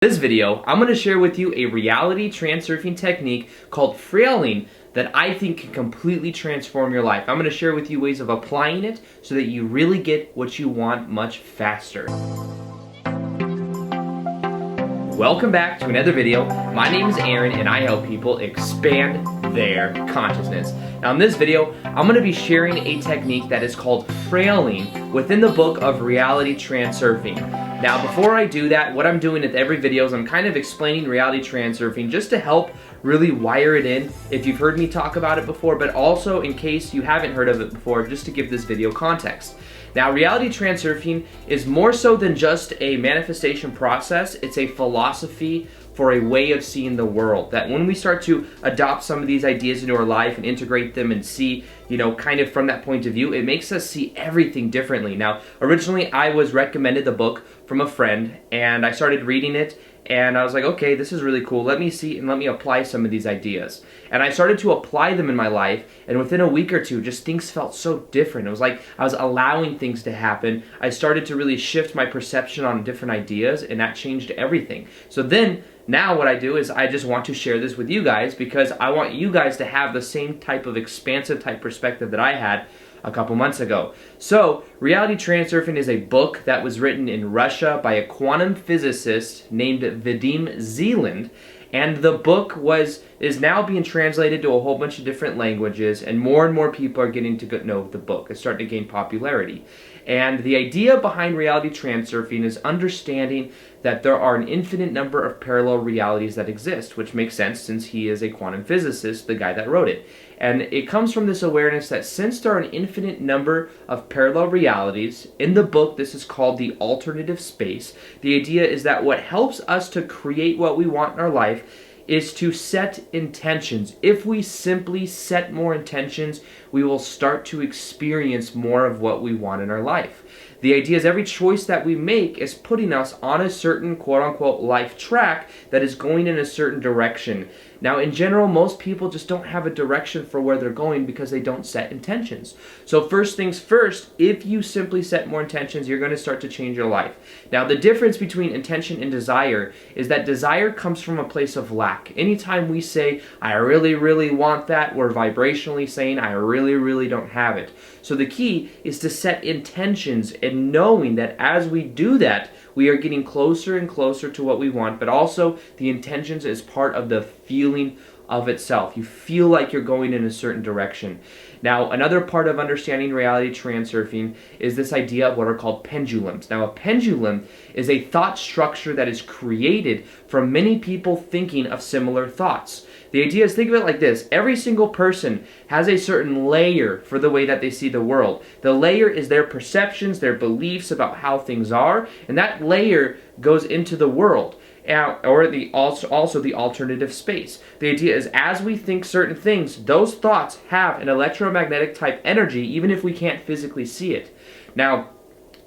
In this video, I'm going to share with you a reality transurfing technique called Frailing that I think can completely transform your life. I'm going to share with you ways of applying it so that you really get what you want much faster. Welcome back to another video. My name is Aaron and I help people expand their consciousness. Now in this video, I'm going to be sharing a technique that is called Frailing within the book of Reality Transurfing. Now before I do that, what I'm doing with every video is I'm kind of explaining reality transurfing just to help really wire it in if you've heard me talk about it before, but also in case you haven't heard of it before, just to give this video context. Now, reality transurfing is more so than just a manifestation process. It's a philosophy for a way of seeing the world. That when we start to adopt some of these ideas into our life and integrate them and see, kind of from that point of view, it makes us see everything differently. Now, originally I was recommended the book from a friend and I started reading it and I was like, okay, this is really cool. Let me see and let me apply some of these ideas. And I started to apply them in my life, and within a week or two, just things felt so different. It was like I was allowing things to happen. I started to really shift my perception on different ideas, and that changed everything. So then, now what I do is I just want to share this with you guys because I want you guys to have the same type of expansive type perspective that I had a couple months ago. So, Reality Transurfing is a book that was written in Russia by a quantum physicist named Vadim Zeland, and the book is now being translated to a whole bunch of different languages, and more people are getting to know the book. It's starting to gain popularity. And the idea behind reality transurfing is understanding that there are an infinite number of parallel realities that exist, which makes sense since he is a quantum physicist, the guy that wrote it. And it comes from this awareness that since there are an infinite number of parallel realities, in the book this is called the alternative space. The idea is that what helps us to create what we want in our life is to set intentions. If we simply set more intentions, we will start to experience more of what we want in our life. The idea is every choice that we make is putting us on a certain quote-unquote life track that is going in a certain direction. Now, in general, most people just don't have a direction for where they're going because they don't set intentions. So first things first, if you simply set more intentions, you're going to start to change your life. Now, the difference between intention and desire is that desire comes from a place of lack. Anytime we say, I really want that, we're vibrationally saying, I really don't have it. So the key is to set intentions and knowing that as we do that, we are getting closer and closer to what we want, but also the intentions is part of the feeling of itself. You feel like you're going in a certain direction. Now, another part of understanding reality transurfing is this idea of what are called pendulums. Now, a pendulum is a thought structure that is created from many people thinking of similar thoughts. The idea is, think of it like this. Every single person has a certain layer for the way that they see the world. The layer is their perceptions, their beliefs about how things are, and that layer goes into the world. Or also the alternative space. The idea is as we think certain things, those thoughts have an electromagnetic type energy even if we can't physically see it. Now,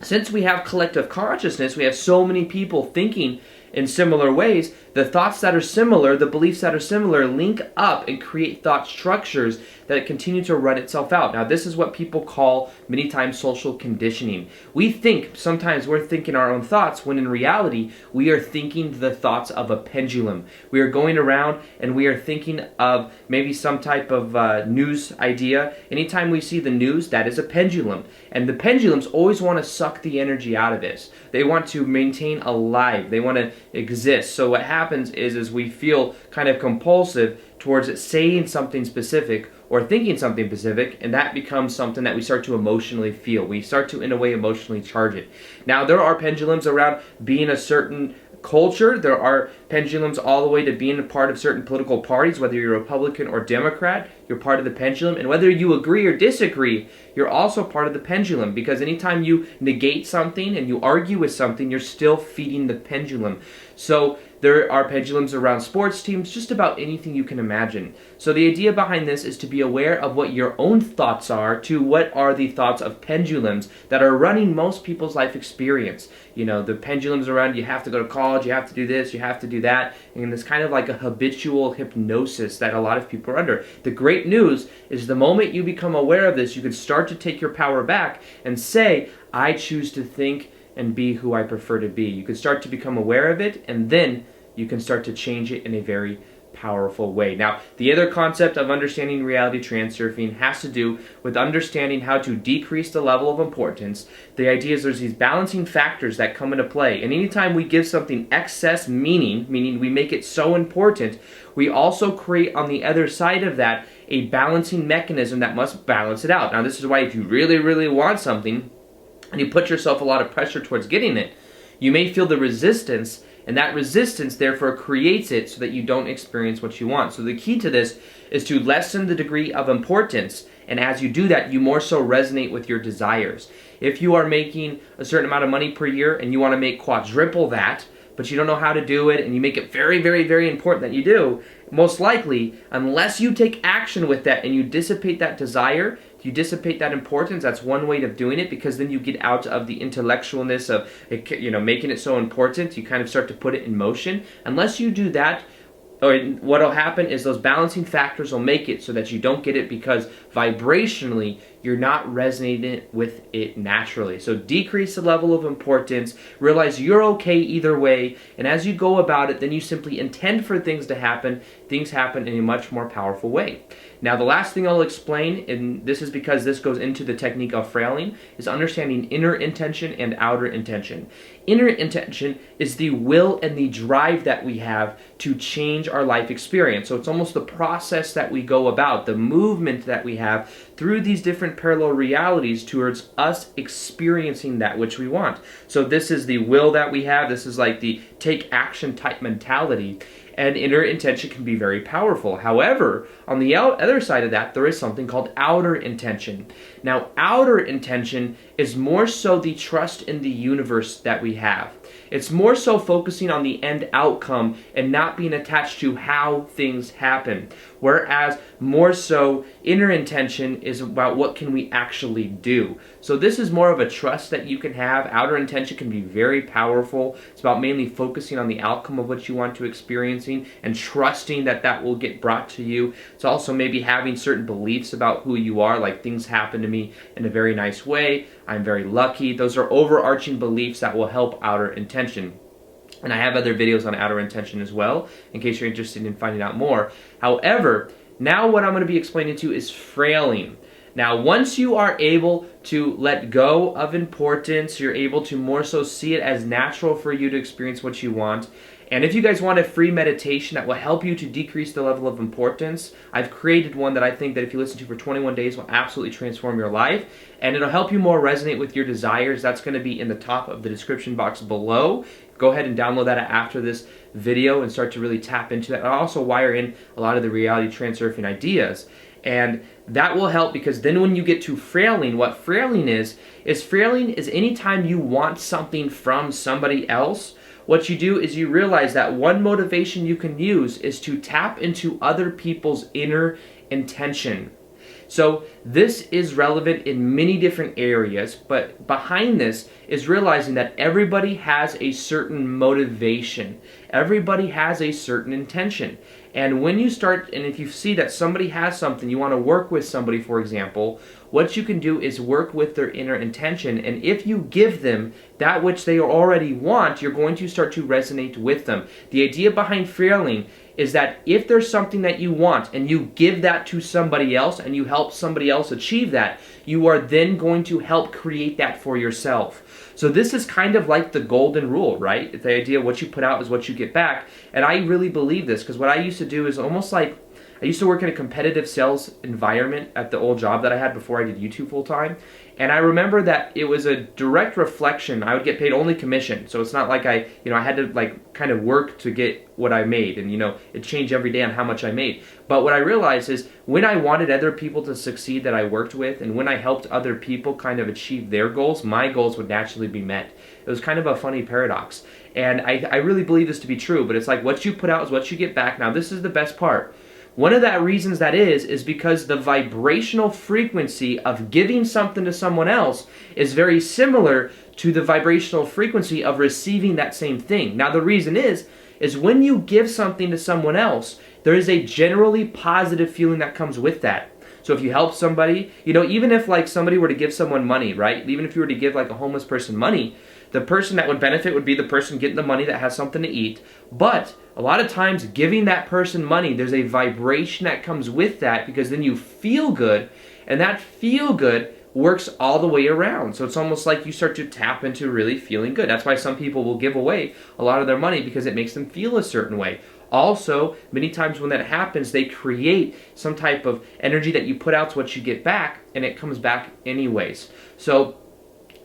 since we have collective consciousness, we have so many people thinking in similar ways, the thoughts that are similar, the beliefs that are similar link up and create thought structures that continue to run itself out. Now, this is what people call many times social conditioning. We think, sometimes we're thinking our own thoughts, when in reality, we are thinking the thoughts of a pendulum. We are going around and we are thinking of maybe some type of news idea. Anytime we see the news, that is a pendulum. And the pendulums always want to suck the energy out of this. They want to maintain alive. They want to exist. So what happens is we feel kind of compulsive towards saying something specific or thinking something specific, and that becomes something that we start to emotionally feel. We start to, in a way, emotionally charge it. Now, there are pendulums around being a certain culture. There are pendulums all the way to being a part of certain political parties, whether you're Republican or Democrat, you're part of the pendulum. And whether you agree or disagree, you're also part of the pendulum, because anytime you negate something and you argue with something, you're still feeding the pendulum. So there are pendulums around sports teams, just about anything you can imagine. So the idea behind this is to be aware of what your own thoughts are to what are the thoughts of pendulums that are running most people's life experience. The pendulums around, you have to go to college, you have to do this, you have to do that, and it's kind of like a habitual hypnosis that a lot of people are under. The great news is the moment you become aware of this, you can start to take your power back and say, I choose to think and be who I prefer to be. You can start to become aware of it, and then you can start to change it in a very powerful way. Now, the other concept of understanding reality transurfing has to do with understanding how to decrease the level of importance. The idea is there's these balancing factors that come into play, and anytime we give something excess meaning, meaning we make it so important, we also create on the other side of that a balancing mechanism that must balance it out. Now, this is why if you really, really want something and you put yourself a lot of pressure towards getting it, you may feel the resistance, and that resistance therefore creates it so that you don't experience what you want. So the key to this is to lessen the degree of importance, and as you do that, you more so resonate with your desires. If you are making a certain amount of money per year and you want to make quadruple that, but you don't know how to do it, and you make it very, very, very important that you do, most likely, unless you take action with that and you dissipate that desire, you dissipate that importance, that's one way of doing it, because then you get out of the intellectualness of it, making it so important. You kind of start to put it in motion. Unless you do that, or what'll happen is those balancing factors will make it so that you don't get it, because vibrationally you're not resonating with it naturally. So decrease the level of importance, realize you're okay either way, and as you go about it, then you simply intend for things to happen. Things happen in a much more powerful way. Now, the last thing I'll explain, and this is because this goes into the technique of frailing, is understanding inner intention and outer intention. Inner intention is the will and the drive that we have to change our life experience. So it's almost the process that we go about, the movement that we have through these different parallel realities towards us experiencing that which we want. So this is the will that we have. This is like the take action type mentality. And inner intention can be very powerful. However, on the other side of that, there is something called outer intention. Now, outer intention is more so the trust in the universe that we have. It's more so focusing on the end outcome and not being attached to how things happen. Whereas more so, inner intention is about what can we actually do. So this is more of a trust that you can have. Outer intention can be very powerful. It's about mainly focusing on the outcome of what you want to experiencing and trusting that that will get brought to you. It's also maybe having certain beliefs about who you are, like things happen to me in a very nice way. I'm very lucky. Those are overarching beliefs that will help outer intention. And I have other videos on outer intention as well, in case you're interested in finding out more. However, now what I'm going to be explaining to you is frailing. Now, once you are able to let go of importance, you're able to more so see it as natural for you to experience what you want. And if you guys want a free meditation that will help you to decrease the level of importance, I've created one that I think that if you listen to for 21 days will absolutely transform your life. And it'll help you more resonate with your desires. That's going to be in the top of the description box below. Go ahead and download that after this video and start to really tap into that. I'll also wire in a lot of the reality transurfing ideas. And that will help, because then when you get to frailing, what frailing is anytime you want something from somebody else, what you do is you realize that one motivation you can use is to tap into other people's inner intention. So this is relevant in many different areas, but behind this is realizing that everybody has a certain motivation. Everybody has a certain intention. And when you start, and if you see that somebody has something, you want to work with somebody, for example, what you can do is work with their inner intention. And if you give them that which they already want, you're going to start to resonate with them. The idea behind frailing is that if there's something that you want and you give that to somebody else and you help somebody else achieve that, you are then going to help create that for yourself. So this is kind of like the golden rule, right? It's the idea of what you put out is what you get back. And I really believe this, because what I used to do is almost like, I used to work in a competitive sales environment at the old job that I had before I did YouTube full time. And I remember that it was a direct reflection. I would get paid only commission. So it's not like I had to like kind of work to get what I made. And it changed every day on how much I made. But what I realized is when I wanted other people to succeed that I worked with, and when I helped other people kind of achieve their goals, my goals would naturally be met. It was kind of a funny paradox. And I really believe this to be true, but it's like what you put out is what you get back. Now this is the best part. One of the reasons that is because the vibrational frequency of giving something to someone else is very similar to the vibrational frequency of receiving that same thing. Now the reason is when you give something to someone else, there is a generally positive feeling that comes with that. So if you help somebody, even if like somebody were to give someone money, right? Even if you were to give like a homeless person money, The person that would benefit would be the person getting the money that has something to eat. But a lot of times giving that person money, there's a vibration that comes with that, because then you feel good, and that feel good works all the way around. So it's almost like you start to tap into really feeling good. That's why some people will give away a lot of their money, because it makes them feel a certain way. Also, many times when that happens, they create some type of energy that you put out to what you get back, and it comes back anyways. So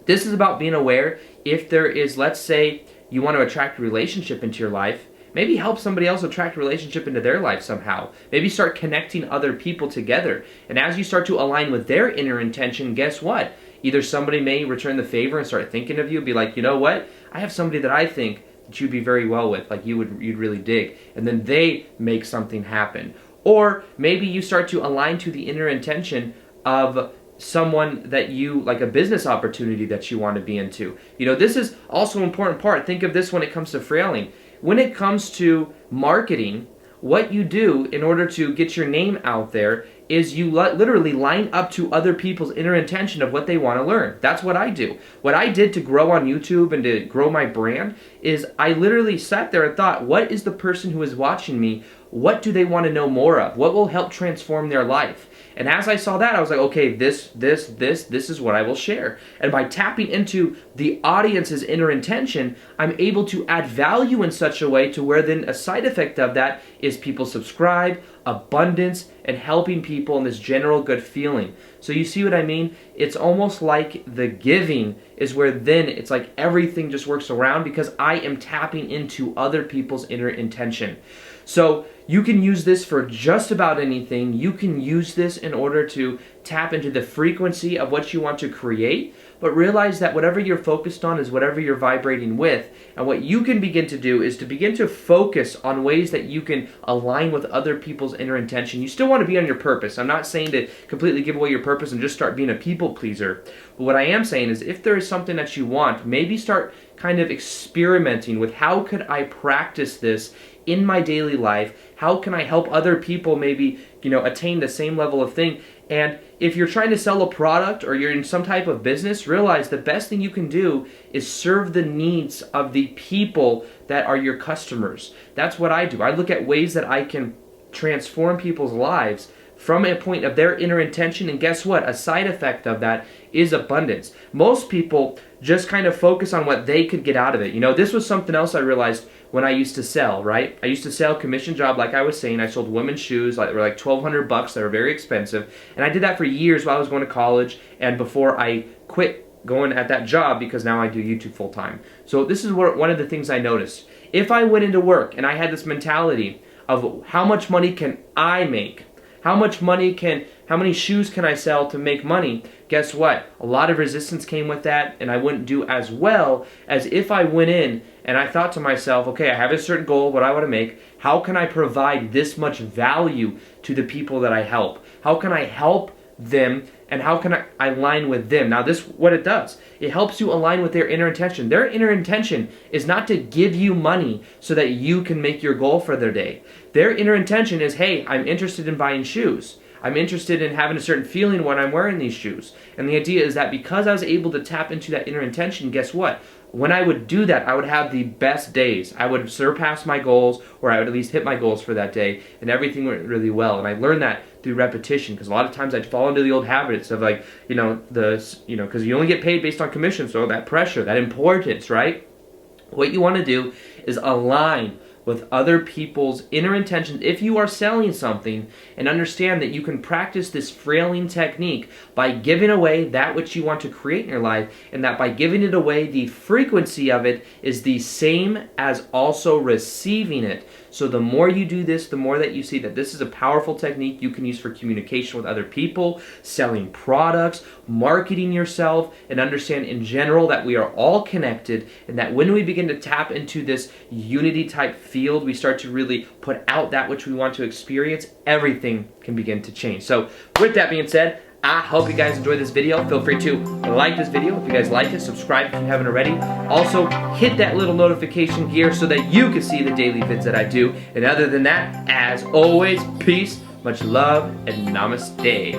this is about being aware. If there is, let's say, you want to attract a relationship into your life, maybe help somebody else attract a relationship into their life somehow. Maybe start connecting other people together. And as you start to align with their inner intention, guess what? Either somebody may return the favor and start thinking of you, be like, you know what? I have somebody that I think that you'd be very well with, like you'd really dig. And then they make something happen. Or maybe you start to align to the inner intention of someone that you, like a business opportunity that you want to be into. You know, this is also an important part. Think of this when it comes to frailing. When it comes to marketing, what you do in order to get your name out there is you literally line up to other people's inner intention of what they want to learn. That's what I do. What I did to grow on YouTube and to grow my brand is I literally sat there and thought, what is the person who is watching me? What do they want to know more of? What will help transform their life? And as I saw that, I was like, okay, this is what I will share. And by tapping into the audience's inner intention, I'm able to add value in such a way to where then a side effect of that is people subscribe, abundance, and helping people in this general good feeling. So you see what I mean? It's almost like the giving is where then it's like everything just works around, because I am tapping into other people's inner intention. So you can use this for just about anything. You can use this in order to tap into the frequency of what you want to create, but realize that whatever you're focused on is whatever you're vibrating with. And what you can begin to do is to begin to focus on ways that you can align with other people's inner intention. You still want to be on your purpose. I'm not saying to completely give away your purpose and just start being a people pleaser. But what I am saying is if there is something that you want, maybe start kind of experimenting with, how could I practice this in my daily life? How can I help other people maybe, attain the same level of thing? And if you're trying to sell a product or you're in some type of business, realize the best thing you can do is serve the needs of the people that are your customers. That's what I do. I look at ways that I can transform people's lives from a point of their inner intention, and guess what? A side effect of that is abundance. Most people just kind of focus on what they could get out of it. This was something else I realized when I used to sell, right? I used to sell commission job, like I was saying. I sold women's shoes, they were like $1,200. They were very expensive. And I did that for years while I was going to college and before I quit going at that job, because now I do YouTube full time. So this is one of the things I noticed. If I went into work and I had this mentality of how much money can I make? How many shoes can I sell to make money? Guess what? A lot of resistance came with that, and I wouldn't do as well as if I went in and I thought to myself, okay, I have a certain goal, what I want to make. How can I provide this much value to the people that I help? How can I help them, and how can I align with them? Now this, what it does, it helps you align with their inner intention. Their inner intention is not to give you money so that you can make your goal for their day. Their inner intention is, hey, I'm interested in buying shoes. I'm interested in having a certain feeling when I'm wearing these shoes. And the idea is that because I was able to tap into that inner intention, guess what? When I would do that, I would have the best days. I would surpass my goals, or I would at least hit my goals for that day, and everything went really well. And I learned that through repetition, because a lot of times I'd fall into the old habits of because you only get paid based on commission, so that pressure, that importance, right? What you want to do is align with other people's inner intentions if you are selling something, and understand that you can practice this frailing technique by giving away that which you want to create in your life, and that by giving it away, the frequency of it is the same as also receiving it. So the more you do this, the more that you see that this is a powerful technique you can use for communication with other people, selling products, marketing yourself, and understand in general that we are all connected, and that when we begin to tap into this unity type field, we start to really put out that which we want to experience, everything can begin to change. So with that being said, I hope you guys enjoyed this video. Feel free to like this video if you guys like it, subscribe if you haven't already. Also, hit that little notification gear so that you can see the daily vids that I do. And other than that, as always, peace, much love, and namaste.